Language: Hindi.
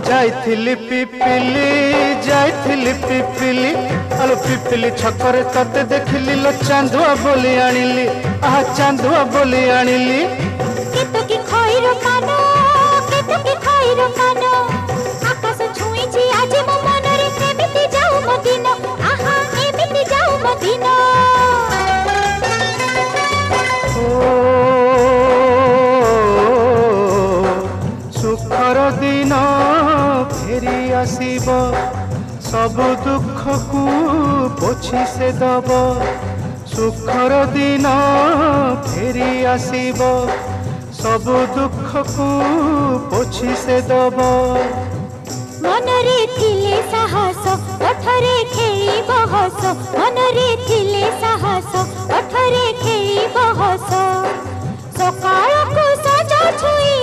जाइथिली पिपिली आलो पिपिली छकरे तते देखिली लो चांदुआ बोली आनिली आहा चांदुआ बोली आनिली केतो की खइरो कानो आकाश छुईची आज मो मनरे एमिति जाऊ मदिना आहा एमिति जाऊ मदिना सुखर दिन फेरी आसीब सब दुख को पोछि से दब सुखर दिन फेरी आसीब सब दुख को पोछि से दब मनरे थिले साहस ओठरे खेली बहस मनरे थिले साहस ओठरे खेली बहस सकाळ को सजा छुई